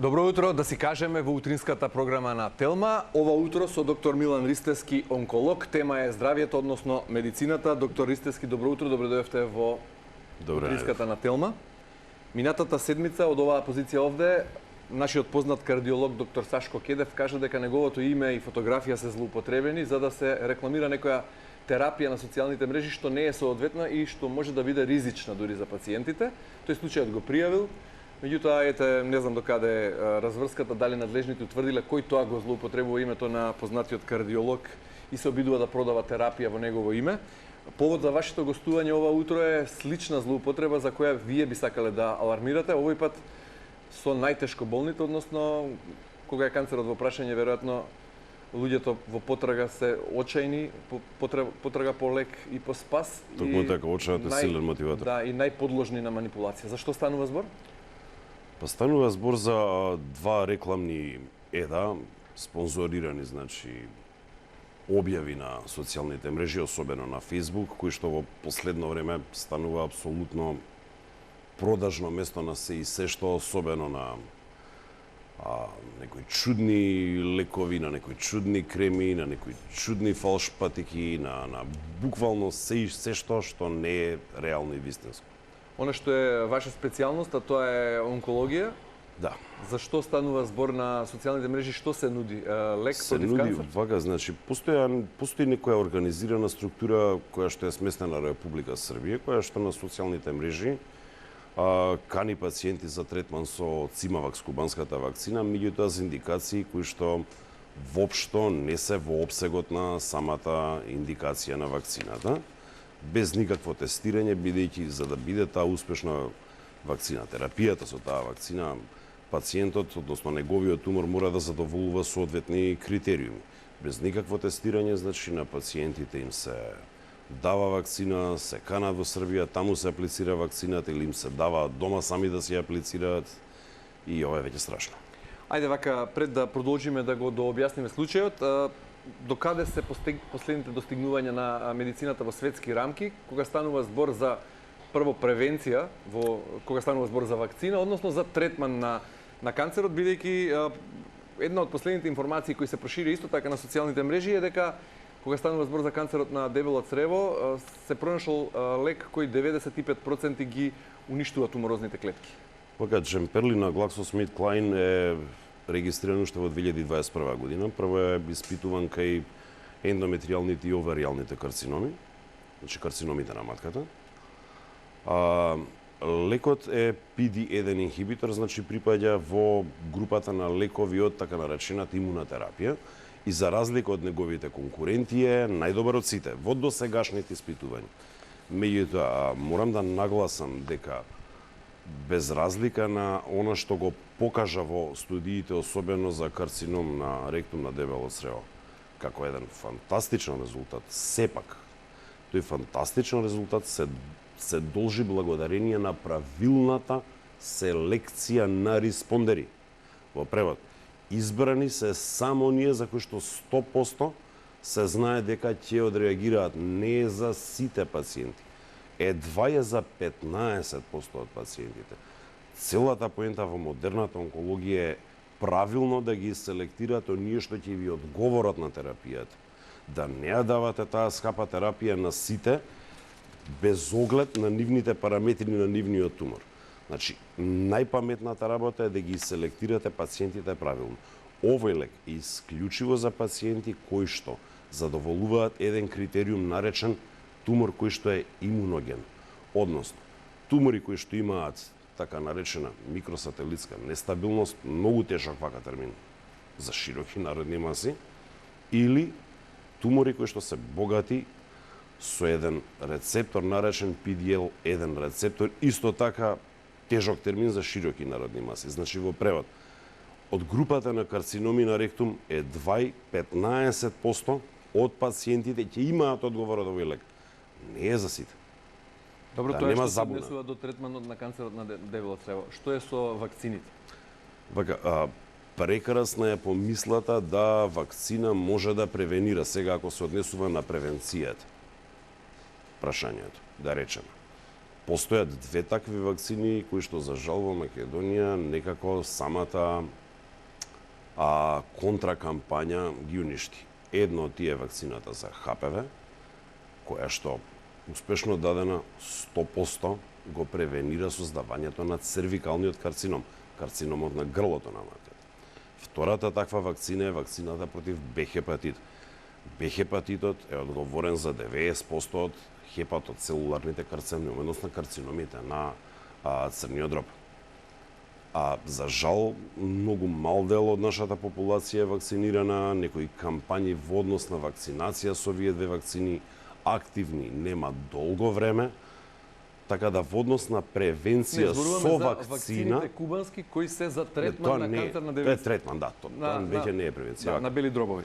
Добро утро, да си кажеме во утринската програма на Телма. Ова утро со доктор Милан Ристевски, онколог. Тема е здравието, односно медицината. Доктор Ристевски, добро утро, добро дојдовте во утринската на Телма. Минатата седмица од оваа позиција овде, нашиот познат кардиолог доктор Сашко Кедев кажа дека неговото име и фотографија се злоупотребени за да се рекламира некоја терапија на социјалните мрежи што не е соодветна и што може да биде ризична дури за пациентите. Тој случајот го пријавил. Меѓутоа, ете, не знам докаде е разврската, дали надлежните утврдиле кој тоа го злоупотребува името на познатиот кардиолог и се обидува да продава терапија во негово име. Повод за вашето гостување ова утро е слична злоупотреба за која вие би сакале да алармирате. Овој пат со најтешко болните, односно кога е канцерот во прашање, веројатно луѓето во потрага се очајни, потрага по лек и по спас. Токму така, очајот е силен мотиватор. Да, и најподложни на манипулација. Зашто станува збор? Па станува збор за два рекламни еда, спонзорирани, значи, објави на социјалните мрежи, особено на Facebook, кои што во последно време станува апсолутно продажно место на се и се што, особено на некои чудни лекови, на некои чудни креми, на некои чудни фалш патики, на буквално се што не е реално и вистинско. Оно што е ваша специјалност, а тоа е онкологија. Да. Зашто станува збор на социјалните мрежи? Што се нуди? Лек против канцер? Вака, значи, постои некоја организирана структура која што е сместена на Република Србија, која што на социјалните мрежи кани пациенти за третман со Цимавакс, кубанската вакцина, меѓутоа за индикации кои што воопшто не се во опсегот на самата индикација на вакцината, без никакво тестирање, бидејќи за да биде таа успешна вакцина, терапијата со таа вакцина, пациентот, односно неговиот тумор, мора да задоволува соодветни критериуми. Без никакво тестирање, значи, на пациентите им се дава вакцина, се канат во Србија, таму се аплицира вакцината или им се дава дома сами да се аплицираат и ова е веќе страшно. Ајде вака, пред да продолжиме да го дообјасниме случајот, докаде се последните достигнувања на медицината во светски рамки, кога станува збор за прво превенција, кога станува збор за вакцина, односно за третман на канцерот, бидејќи една од последните информации кои се прошири исто така на социјалните мрежи е дека кога станува збор за канцерот на дебело црево, се пронашол лек кој 95% ги уништува туморозните клетки. Вака, Джемперли на GlaxoSmithKline е регистриран уште во 2021 година. Прво е испитуван кај ендометријалните и оваријалните карциноми, значи карциномите на матката. Лекот е PD-1 инхибитор, значи припаѓа во групата на лекови од така наречената имунотерапија и за разлика од неговите конкуренти е најдобар од сите во досегашните испитувања. Меѓутоа, морам да нагласам дека без разлика на она што го покажа во студиите, особено за карцином на ректум на дебело црево, како еден фантастичен резултат, сепак, тој фантастичен резултат се должи благодарение на правилната селекција на респондери. Во превод, избрани се само оние за кои што 100% се знае дека ќе одреагираат, не за сите пациенти. Едва е за 15% од пациентите. Целата поента во модерната онкологија е правилно да ги селектираат оние што ќе ви одговорат на терапијата. Да не ја давате таа скапа терапија на сите, без оглед на нивните параметри на нивниот тумор. Значи, најпаметната работа е да ги селектирате пациентите правилно. Овој лек е исклучиво за пациенти кои што задоволуваат еден критериум наречен тумор кој што е имуноген. Односно, тумори кои што имаат така наречена микросателитска нестабилност, многу тежок вака термин за широки народни маси, или тумори кои што се богати со еден рецептор наречен PDL1 рецептор, исто така тежок термин за широки народни маси. Значи во превод, од групата на карциноми на ректум едва 15% од пациентите ќе имаат одговор од овој лек. Не е за сите. Добро, тоа што се однесува до третманот на канцерот на дебело црево. Што е со вакцините? Вака, прекрасна е помислата да вакцина може да превенира, сега ако се однесува на превенцијата. Прашањето, да речеме. Постојат две такви вакцини кои што за жал во Македонија некако самата контракампања ги уништи. Едно од тие вакцината за ХПВ, која што успешно дадена 100% го превенира создавањето на цервикалниот карцином, карциномот на грлото на матката. Втората таква вакцина е вакцината против Б хепатит. Б хепатитот е одговорен за 90% од хепатоцелуларните карциноми, односно карциномите на црниот дроб. За жал, многу мал дел од нашата популација е вакцинирана, некои кампањи во однос на вакцинација со овие две вакцини активни нема долго време, така да во однос на превенција со вакцина... вакцините кубански кои се за третман на канцер на девица. Тоа е третман, да, тоа веќе не е превенција. На бели дробови.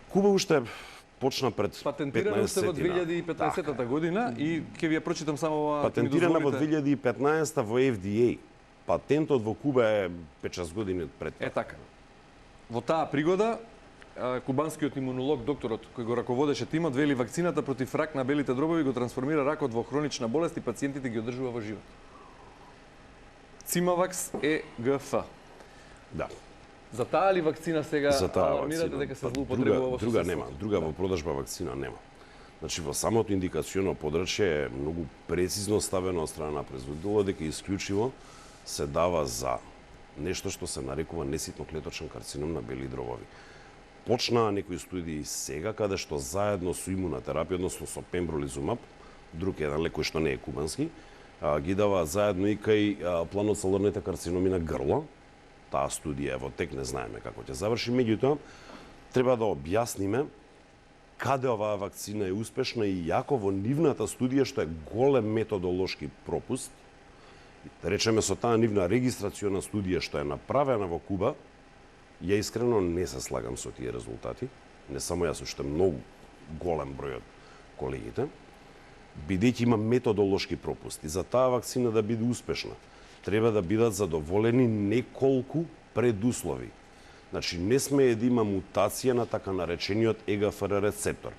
Куба уште почна пред 15 патентирана уште во 2015 година и ќе ви ја прочитам само ова. Патентирана во 2015 во FDA. Патентот во Куба е 5-6 години пред тоа. Е така. Во таа пригода кубанскиот имунолог, докторот кој го раководеше тимот, вели вакцината против рак на белите дробови го трансформира ракот во хронична болест и пациентите ги одржува во живот. Цимавакс ЕГФ. Да. За таа ли вакцина сега алармирате дека се злоупотребува во друга нема, друга во продажба вакцина нема. Значи во самото индикационо подрачје е многу прецизно ставено од страна на производителот дека исклучиво се дава за нешто што се нарекува неситно клеточен карцином на бели дробови. Почнаа некои студии сега каде што заедно со имунотерапија, односно со пембролизумаб, друг еден лек кој што не е кубански, ги дава заедно и кај планоцелуларните карциноми на грло. Таа студија е во тек, не знаеме како ќе заврши, меѓутоа треба да објасниме каде оваа вакцина е успешна и јако во нивната студија што е голем методолошки пропуст. Да речеме со таа нивна регистрациона студија што е направена во Куба, ја искрено не се слагам со тие резултати, не само јас, уште многу голем број од колегите, бидејќи има методолошки пропусти. За таа вакцина да биде успешна, треба да бидат задоволени неколку предуслови. Значи, не смее да има мутација на така наречениот ЕГФР рецептор.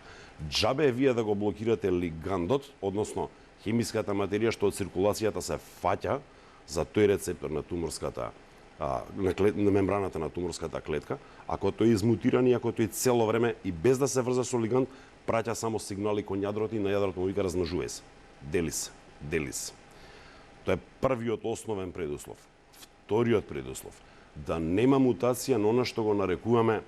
Џабе вие да го блокирате лигандот, односно хемиската материја што од циркулацијата се фаќа за тој рецептор на туморската на мембраната на туморската клетка, ако тој е измутиран и ако тој цело време и без да се врза со лиганд, праќа само сигнали кон јадрото и на јадрото му вика размножувај се, дели се. Тоа е првиот основен предуслов. Вториот предуслов, да нема мутација на она што го нарекуваме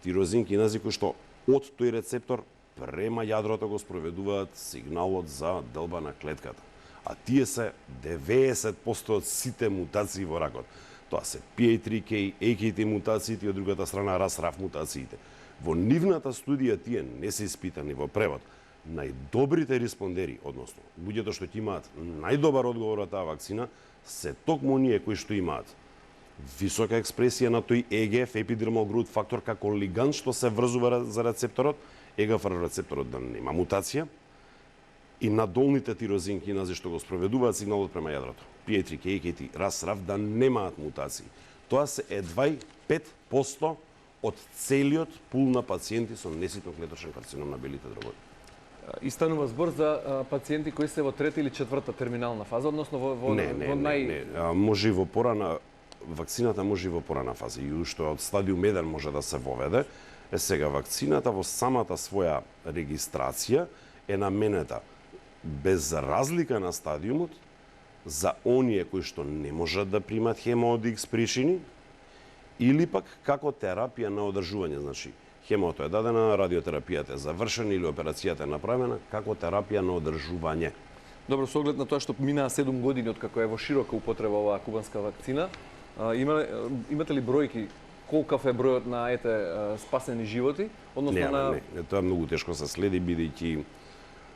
тирозин кинази кои што од тој рецептор према јадрото го спроведуваат сигналот за делба на клетката. А тие се 90% од сите мутации во ракот. Тоа се PI3K, AKT мутациите и од другата страна RAS-RAF мутациите. Во нивната студија тие не се испитани во превод. Најдобрите респондери, односно луѓето што ќе имаат најдобар одговор од таа вакцина, се токму оние кои што имаат висока експресија на тој EGF, epidermal growth factor, како лигант што се врзува за рецепторот, ЕГФР рецепторот да нема мутација, и надолните тирозин кинази што го спроведуваат сигналот према јадрото, PI3K, AKT, RAS-RAF, да немаат мутации. Тоа се едва 5% од целиот пул на пациенти со неситно клеточен карцином на белите дробови. И станува збор за пациенти кои се во трета или четврта терминална фаза, односно во Не. Може и во порана вакцината може и во порана фаза и уште од стадиум 1 може да се воведе. Сега вакцината во самата своја регистрација е наменета без разлика на стадиумот за оние кои што не можат да примат хемо од X причини или пак како терапија на одржување, значи хемото е дадена, радиотерапијата е завршена или операцијата е направена како терапија на одржување. Добро, со оглед на тоа што минаа 7 години од како е во широка употреба оваа кубанска вакцина, имате ли бројки колкав е бројот на спасени животи? Не, тоа многу тешко се следи бидејќи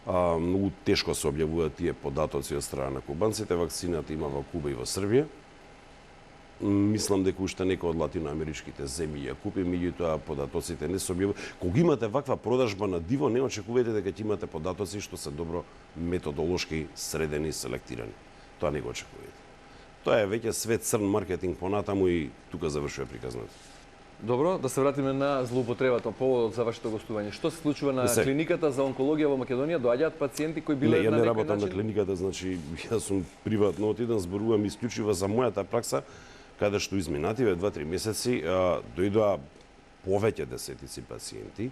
многу тешко се објавуваат тие податоци од страна на кубанците. Вакцината има во Куба и во Србија. Мислам дека уште некои од латиноамеричките земји ја купи, меѓутоа податоците не се објавуваат. Кога имате ваква продажба на диво, не очекувајте дека ќе имате податоци што се добро методолошки средени и селектирани. Тоа не го очекувајте. Тоа е веќе свет црн маркетинг понатаму и тука завршува приказната. Добро, да се вратиме на злоупотребата, поводот за вашето гостување. Што се случува на клиниката за онкологија во Македонија? Доаѓаат пациенти кои биле не, на некој начин? Не, ја не работам на клиниката, значи јас сум приватно отиден, зборувам исклучиво за мојата пракса, каде што изминативе 2-3 месеци дојдоа повеќе десетици пациенти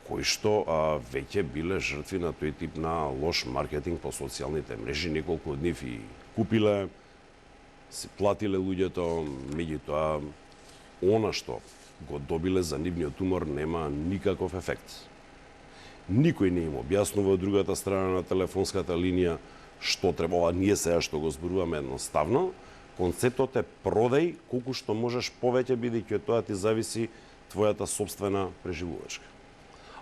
кои што веќе биле жртви на тој тип на лош маркетинг по социјалните мрежи. Неколку од нив и купиле, си платиле луѓето, меѓутоа она што го добиле за нивниот тумор нема никаков ефект. Никој не им објаснува од другата страна на телефонската линија што треба. Ние сега што го зборуваме едноставно, концептот е продај колку што можеш повеќе, бидејќи од тоа ти зависи твојата сопствена преживувачка.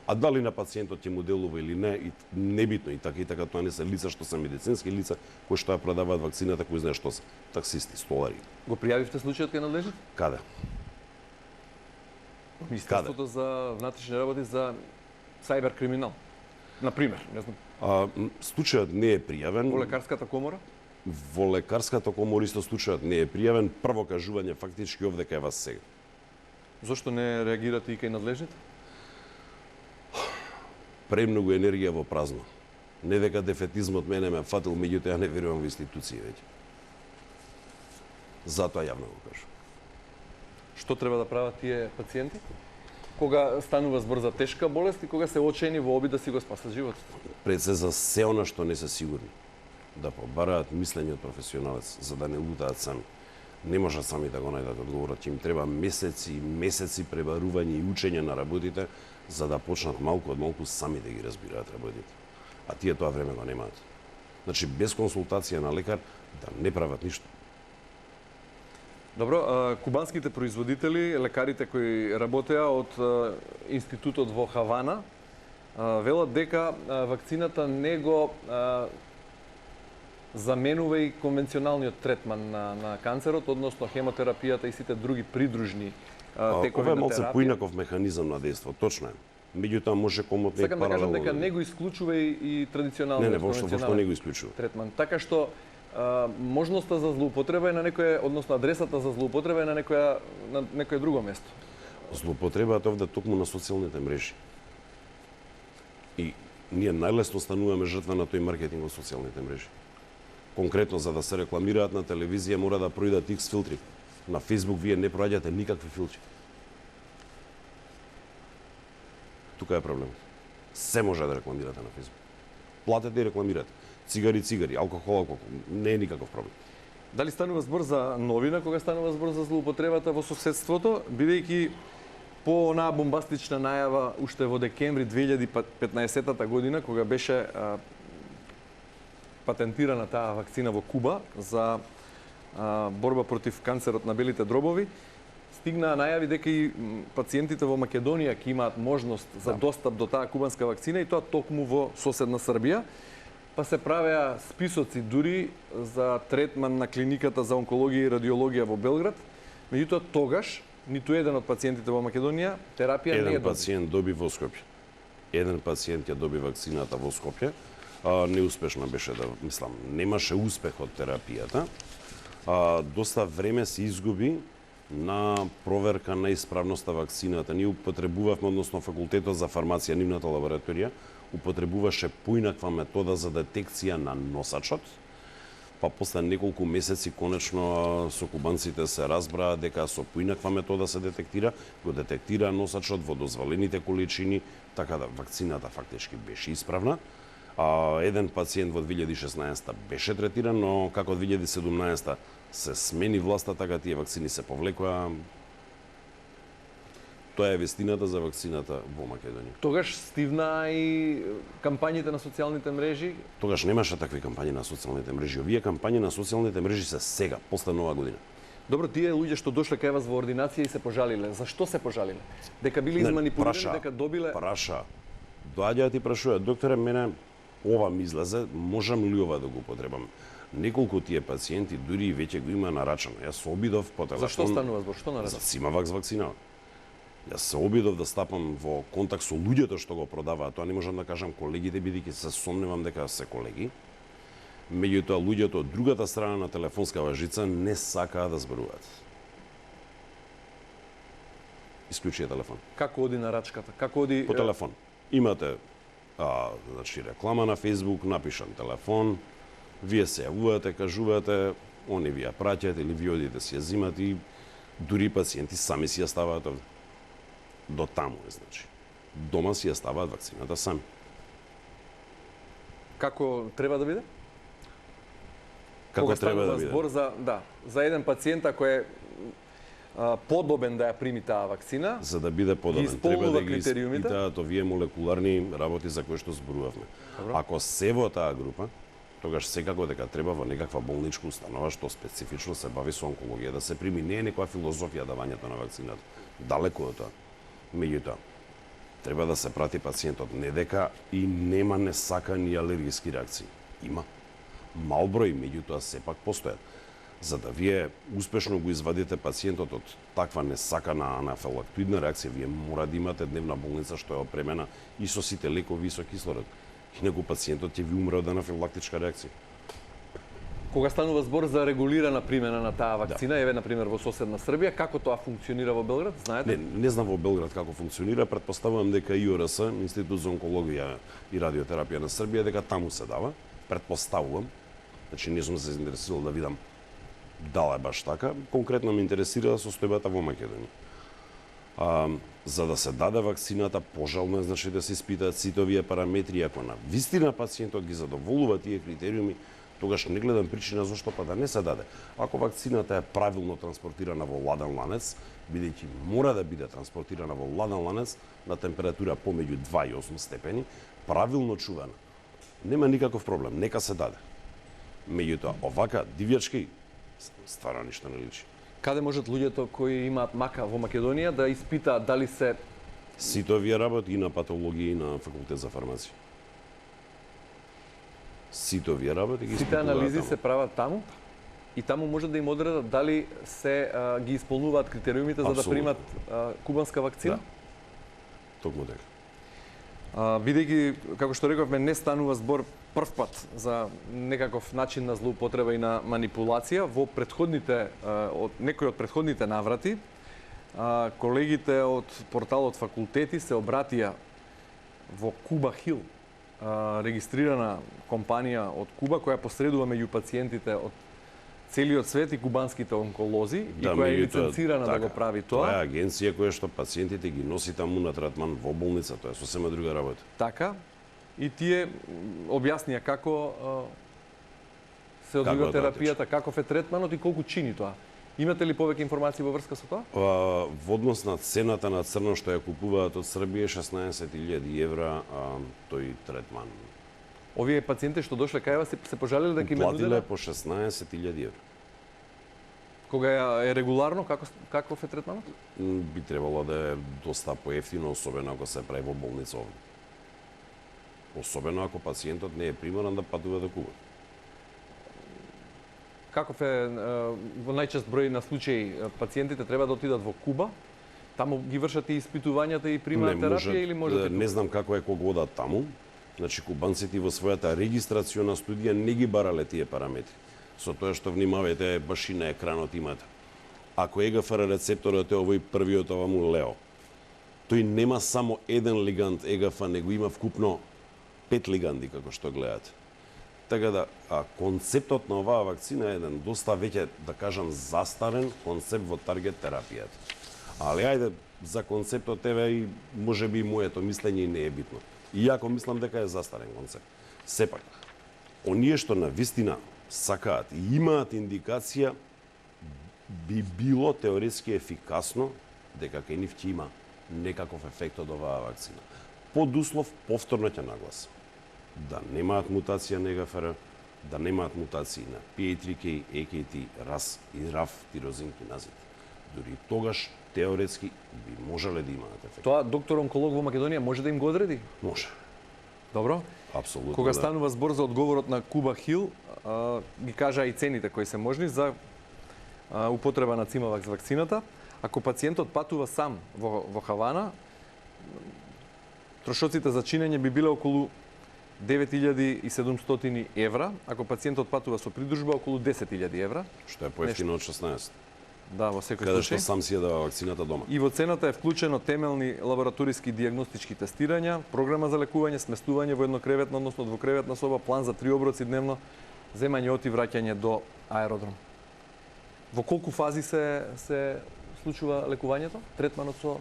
А дали на пациентот ќе му делува или не, и небитно, и така тоа не се лица што се медицински лица кои што ја продаваат вакцината, кои знаеш што се, таксисти, столари. Го пријавивте случајот кај надлежните? Каде? Министерството за внатрешни работи за сајбер криминал. Например, не знам. Случајот не е пријавен. Во лекарската комора? Во лекарската комора исто случајот не е пријавен. Прво кажување фактички овде кај вас сега. Зошто не реагирате и кај надлежните? Премногу енергија во празно. Не дека дефетизмот мене ме фатил, меѓутоа ја не верувам во институции веќе. Затоа јавно го кажам. Што треба да прават тие пациенти? Кога станува збор за тешка болест и кога се очени во обид да си го спасат животот? Пред се за се она што не се сигурни. Да побараат мислење од професионалец, за да не лутаат сами. Не можат сами да го најдат одговорот, ќе им треба месеци и месеци пребарување и учење на работите, за да почнат малку од малку сами да ги разбираат работите. А тие тоа време го немаат. Значи, без консултација на лекар, да не прават ништо. Добро, кубанските производители, лекарите кои работеа од институтот во Хавана, велат дека вакцината не го заменува и конвенционалниот третман на канцерот, односно хемотерапијата и сите други придружни текови Ова е на малце терапија. поинаков механизам на дејство, точно е. Меѓутоа може комотно и Сакам да кажам дека паралелно. не го исклучува и традиционалниот Не, воопшто не го исклучува. третман. Така што можноста за злоупотреба е на некоја, односно адресата за злоупотреба е на некое друго место. Злоупотребата овде токму на социјалните мрежи. И ние најлесно стануваме жртва на тој маркетинг во социјалните мрежи. Конкретно, за да се рекламираат на телевизија, мора да пројдат X филтри. На Facebook вие не проаѓате никакви филтри. Тука е проблемот. Се може да рекламирате на Facebook. Платете и рекламирате. Цигари, алкохол, не е никаков проблем. Дали станува збор за новина кога станува збор за злоупотребата во соседството, бидејќи по онаа бомбастична најава уште во декември 2015 година, кога беше патентирана таа вакцина во Куба за борба против канцерот на белите дробови, стигнаа најави дека и пациентите во Македонија ќе имаат можност за достап до таа кубанска вакцина, и тоа токму во соседна Србија. Па се правеа списоци дури за третман на клиниката за онкологија и радиологија во Белград. Меѓутоа тогаш ниту еден од пациентите во Македонија терапија не е Еден добил. пациент доби во Скопје. Еден пациент ја доби вакцината во Скопје. Неуспешно беше, да мислам, немаше успех од терапијата. Доста време се изгуби на проверка на исправноста вакцината. Ние употребувавме, односно факултетот за фармација, нивната лабораторија, употребуваше поинаква метода за детекција на носачот. Па после неколку месеци конечно со кубанците се разбраа дека со поинаква метода се детектира, го детектира носачот во дозволените количини, така да вакцината фактички беше исправна. Еден пациент во 2016 беше третиран, но како 2017 се смени власта, така тие вакцини се повлекоа. Тоа е вестината за вакцината во Македонија. Тогаш стивна и кампањите на социјалните мрежи. Тогаш немаше такви кампањи на социјалните мрежи. Овие кампањи на социјалните мрежи се сега, после Нова година. Добро, тие луѓе што дошле кај вас во ординација и се пожалиле. Зашто се пожалиле? Дека биле изманипулирани, дека добиле... Праша. Доаѓаат и прашуваат, докторе, мене ова ми излезе, можам ли ова да го употребам? Неколку тие пациенти дури веќе го има нарачано. Јас се обидов по телефон. Зашто станува збор? Што нарачано? За Симавакс вакцина. Јас се обидов да стапам во контакт со луѓето што го продаваат. Тоа не можам да кажам колегите, бидејќи се сомневам дека се колеги. Меѓутоа, луѓето од другата страна на телефонска важица не сакаа да зборуваат. исклучи телефон. Како оди нарачката? Како оди По телефон. Имате значи реклама на Facebook, напишан телефон, вие се јавувате, кажувате, они ви ја праќаат или ви одите си ја зимат и дури пациенти сами си ја ставаат овде. До таму е, значи. Дома си ја ставаат вакцината сами. Како треба да биде? Како треба да биде? Збор за еден пациент ако е подобен да ја прими таа вакцина, За да биде подобен, исполнува треба да ги критериумите? испитаат овие молекуларни работи за кои што зборувавме. Ако се во таа група, тогаш секако дека треба во некаква болничка установа што специфично се бави со онкологија да се прими. Не е некоја филозофија давањето на вакцината. Далеко од тоа. Меѓутоа, треба да се прати пациентот, не дека и нема несакани алергиски реакции. Има. Мал број, меѓутоа сепак постојат. За да вие успешно го извадите пациентот од таква несакана анафилактоидна реакција, вие мора да имате дневна болница што е опремена и со сите лекови и со кислород. Инаку пациентот ќе ви умре од анафилактичка реакција. Кога станува збор за регулирана примена на таа вакцина, еве на пример во соседна Србија, како тоа функционира во Белград, знаете? Не знам во Белград како функционира, претпоставувам дека ИОРС, Институт за онкологија и радиотерапија на Србија, дека таму се дава, претпоставувам. Значи не сум се заинтересирал да видам дали е баш така, конкретно ме интересира состојбата во Македонија. За да се даде вакцината, пожелно е значи да се испитаат сите овие параметри, ако на вистина пациентот ги задоволува тие критериуми, тогаш не гледам причина зашто па да не се даде. Ако вакцината е правилно транспортирана во ладен ланец, бидејќи мора да биде транспортирана во ладен ланец на температура помеѓу 2 и 8 степени, правилно чувана, нема никаков проблем, нека се даде. Меѓутоа, овака дивјачки стварно ништо не личи. Каде можат луѓето кои имаат мака во Македонија да испитаат дали се Сите овие работи и на патологија и на факултет за фармација. Сите овие работи ги сите испитуваат анализи таму. се прават таму? И таму може да им одредат дали се ги исполнуваат критериумите за да Апсолутно. примат кубанска вакцина? Да. Токму така. Бидејќи, како што рековме, не станува збор првпат за некаков начин на злоупотреба и на манипулација. Во предходните, од некои од предходните наврати, колегите од порталот Факултети се обратија во Куба Хил, регистрирана компанија од Куба која посредува меѓу пациентите од целиот свет и кубанските онколози и која е меѓутоа, лиценцирана да го прави Тоа тоа. е агенција која што пациентите ги носи таму на третман во болница, тоа е сосема друга работа. Така. И тие објаснија како се одвива Како е тоа терапијата, каков е третманот и колку чини тоа. Имате ли повеќе информации во врска со тоа? Во однос на цената на црно што ја купуваат од Србија 16.000 евра тој третман. Овие пациенти што дошле кај вас се пожалеле дека им е Платиле нудена? по 16.000 евра. Кога е регуларно, каков е третманот? Би требало да е доста поевтино, особено ако се прави во болница овде. Особено ако пациентот не е приморан да патува до Куба. Каков е во најчест број на случаи пациентите треба да отидат во Куба? Таму ги вршат и испитувањата и примаат терапија или можат и не знам како е кога одат таму. Значи кубанците во својата регистрациона студија не ги барале тие параметри. Со тоа што внимавајте, баш и на екранот имате. Ако ЕГФР рецепторот е овој првиот оваму Лео, тој нема само еден лигант ЕГФ, него има вкупно 5 лиганди како што гледате. Така да, концептот на оваа вакцина е еден доста веќе, да кажам, застарен концепт во таргет терапијата. Али ајде, за концептот еве и можеби и моето мислење не е битно. Иако мислам дека е застарен концепт. Сепак, оние што на вистина сакаат и имаат индикација, би било теоретски ефикасно дека кај нив ќе има некаков ефект од оваа вакцина. Под услов повторно ќе нагласам да немаат мутација на ЕГФР, да немаат мутации на PI3K, AKT, RAS и RAF тирозинкиназите. Дури тогаш теоретски би можеле да имаат ефект. Тоа доктор онколог во Македонија може да им го одреди? Може. Добро. Апсолутно. Кога да. станува збор за одговорот на Куба Хил, ги кажа и цените кои се можни за употреба на Цимавакс вакцината. Ако пациентот патува сам во Хавана, трошоците за чинење би биле околу 9.700 евра, ако пациентот патува со придружба околу 10.000 евра. Што е поевтино од 16. Да, во секој каде што случај. сам си ја дава вакцината дома. И во цената е вклучено темелни лабораториски дијагностички тестирања, програма за лекување, сместување во еднокреветна, односно двукреветна соба, план за 3 оброци дневно, земање од и враќање до аеродром. Во колку фази се случува лекувањето, третманот со...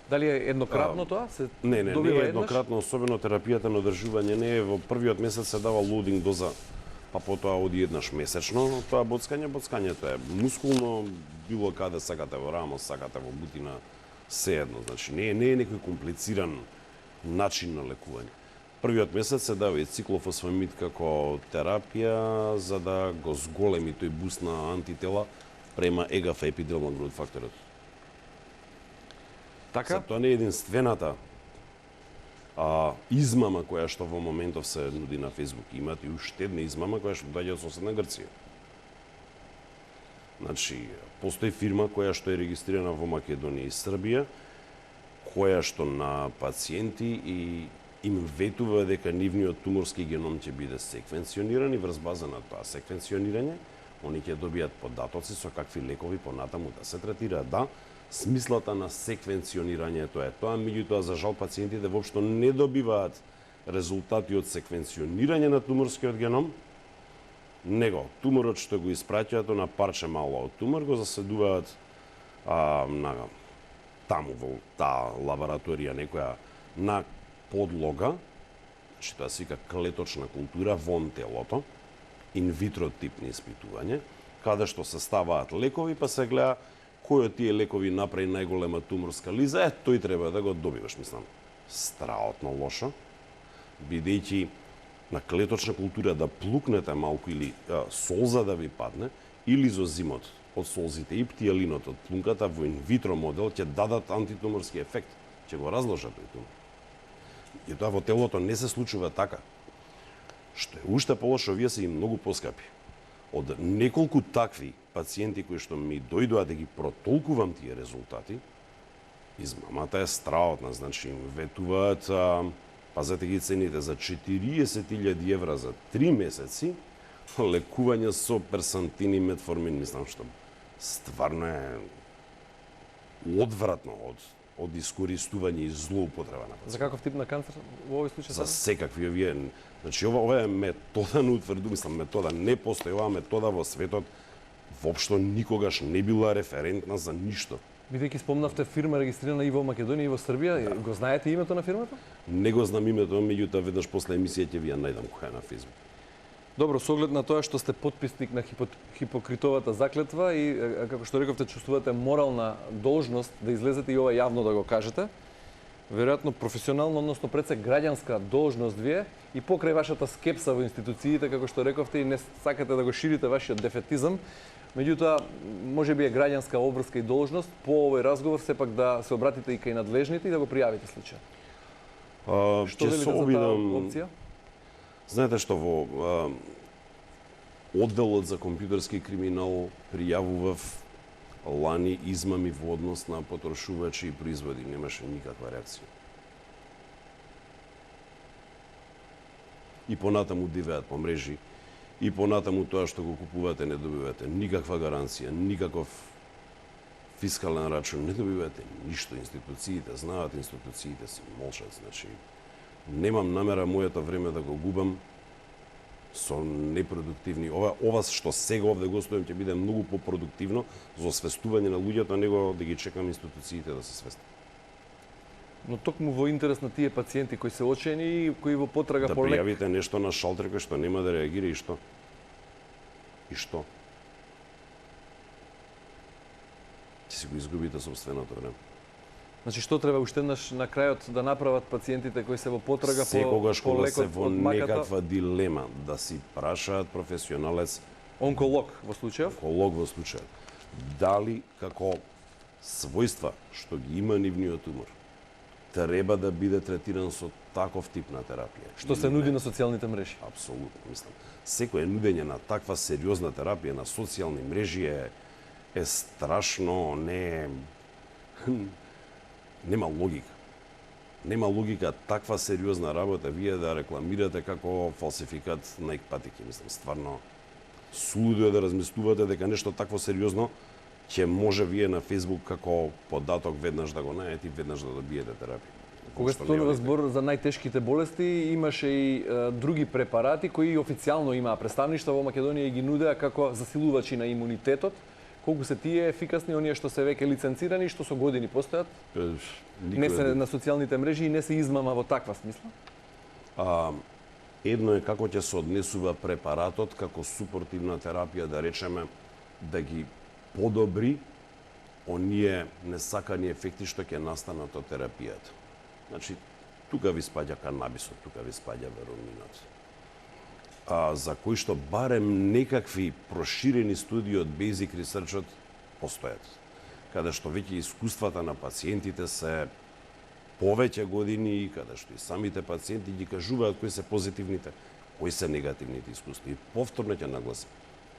Дали е еднократно тоа? Се Не добива е еднаш? еднократно, особено терапијата на одржување не е во првиот месец се дава лоудинг доза, па потоа оди еднаш месечно, но тоа боцкањето е мускулно, било каде сакате во рамо, сакате во бутина, сеедно, значи не е некој комплициран начин на лекување. Првиот месец се дава и циклофосфамид како терапија за да го зголеми тој буст на антитела према ЕГФ, епидермал гроут факторот. Така? Тоа не е единствената измама која што во моментов се нуди на Фејсбук. Имате и уште една измама која што доаѓа од соседна Грција. Значи, постои фирма која што е регистрирана во Македонија и Србија, која што на пациенти и им ветува дека нивниот туморски геном ќе биде секвенциониран и врз база на тоа секвенционирање, они ќе добијат податоци со какви лекови понатаму да се третираат. Да, смислата на секвенционирањето е тоа, меѓутоа за жал пациентите воопшто не добиваат резултати од секвенционирање на туморскиот геном, него туморот што го испраќаат на парче мало од тумор го заседуваат на таму во таа лабораторија некоја на подлога, значи тоа се вика клеточна култура вон телото, инвитро типни испитување, каде што се ставаат лекови па се гледа кој од тие лекови направи најголема туморска лиза, тој треба да го добиваш, мислам. Страотно лошо, бидејќи на клеточна култура да плукнете малку или солза да ви падне, или зозимот од солзите и птиелинот од плунката во инвитро модел ќе дадат антитуморски ефект, ќе го разложат тој тумор. И тоа во телото не се случува така. Што е уште полошо, овие се и многу поскапи. Од неколку такви пациенти кои што ми дојдоа да ги протолкувам тие резултати, измамата е страотна, значи им ветуваат, пазете ги цените, за 40.000 евра за 3 месеци, лекување со персантин и метформин, мислам што стварно е одвратно од искористување и злоупотреба на пациент. За каков тип на канцер во овој случај? За секакви овие, значи ова е метода на утврду, мислам метода не постои, оваа метода во светот воопшто никогаш не била референтна за ништо. Бидејќи спомнавте фирма регистрирана и во Македонија и во Србија, да. Го знаете името на фирмата? Не го знам името, меѓутоа веднаш после емисија ќе ви ја најдам која е на Фејсбук. Добро, со оглед на тоа што сте потписник на Хипокритовата заклетва и како што рековте чувствувате морална должност да излезете и ова јавно да го кажете, веројатно професионално, односно пред се граѓанска должност вие и покрај вашата скепса во институциите, како што рековте, и не сакате да го ширите вашиот дефетизам, меѓутоа можеби е граѓанска обврска и должност по овој разговор сепак да се обратите и кај надлежните и да го пријавите случајот. Што велите за таа опција? Знаете што, во одделот за компјутерски криминал пријавував лани измами во однос на потрошувачи и производи. Немаше никаква реакција. И понатаму дивеат по мрежи, и понатаму тоа што го купувате не добивате никаква гаранција, никаков фискален рачун, не добивате ништо. Институциите знаат, институциите си молчат, значи немам намера моето време да го губам со непродуктивни. Ова што сега овде гостувам ќе биде многу попродуктивно за освестување на луѓето, а него да ги чекам институциите да се свестат. Но токму во интерес на тие пациенти кои се очени и кои во потрага да по лек... Да пријавите нешто на шалтер кој што нема да реагира и што? И што? Ќе си го изгубите собственото време. Значи што треба уште еднаш на крајот да направат пациентите кои се во потрага секогаш по кога се лекот во од маката? некаква дилема да си прашаат професионалец, онколог во случајов? Онколог во случајов. Дали како својства што ги има нивниот тумор треба да биде третиран со таков тип на терапија. Што се нуди на социјалните мрежи? Апсолутно, мислам. Секое нудење на таква сериозна терапија на социјални мрежи е страшно, нема логика. Нема логика таква сериозна работа вие да рекламирате како фалсификат на икпатики. Мислам, стварно сулудо е да размислувате дека нешто такво сериозно ќе може вие на Facebook како податок веднаш да го најдете и веднаш да добиете терапија. Кога станува збор за најтешките болести, имаше и други препарати кои официјално имаа представништва во Македонија и ги нудеа како засилувачи на имунитетот. Колку се тие ефикасни, оние што се веќе лиценцирани, што со години постојат? Не се на социјалните мрежи и не се измама во таква смисла? Едно е како ќе се однесува препаратот како супортивна терапија, да речеме, да ги подобри оние несакани ефекти што ќе настанат од терапијата. Значи, тука ви спаѓа канабисот, тука ви спаѓа вероминот. За кои што барем некакви проширени студии од Basic Research-от постојат, каде што веќе искуствата на пациентите се повеќе години и каде што и самите пациенти ги кажуваат кои се позитивните, кои се негативните искуства. И повторно ќе нагласим.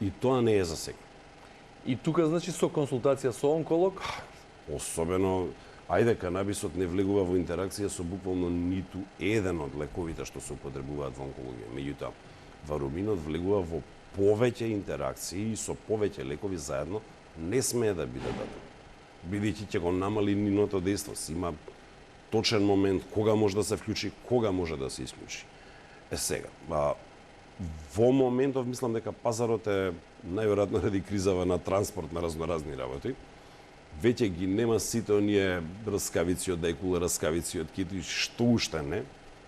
И тоа не е за сега. И тука, значи, со консултација со онколог? Особено, ајде, канабисот не влегува во интеракција со буквално ниту еден од лековите што се употребуваат во онкологија. Меѓутоа, варуминот влегува во повеќе интеракции и со повеќе лекови заедно не смее да биде даден. Бидејќи ќе го намали нивното дејство. Има точен момент кога може да се вклучи, кога може да се исклучи. Сега, во моментов мислам дека пазарот е најверојатно ради кризава на транспорт на разноразни работи. Веќе ги нема сите оние раскавици од Дайкула, раскавици од Киту и што уште не,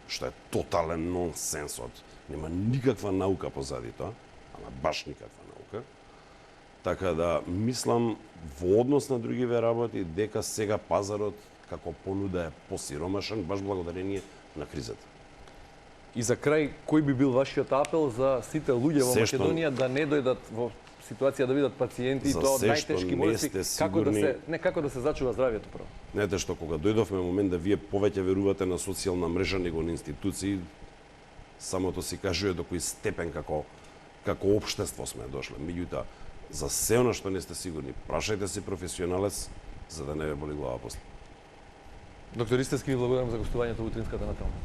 што е тотален нонсенсот. Нема никаква наука позади тоа, ама баш никаква наука. Така да, мислам, во однос на другиве работи, дека сега пазарот како понуда е посиромашен, баш благодарение на кризата. И за крај, кој би бил вашиот апел за сите луѓе во Македонија да не дојдат во ситуација да видат пациенти и тоа од најтешки болести, како да се зачува здравјето прво? Знаете што, кога дојдовме момент да вие повеќе верувате на социјална мрежа него на институции, самото си кажува до кој степен како општество сме дошле. Меѓутоа, за се она што не сте сигурни, прашајте си професионалец за да не ве боли глава после. Доктор Ристевски, ви благодарам за гостувањето во утринската на Телма.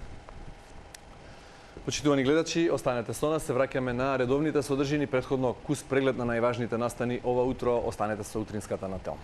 Почитувани гледачи, останете со нас, се враќаме на редовните содржини, претходно кус преглед на најважните настани ова утро, останете со утринската на Телма.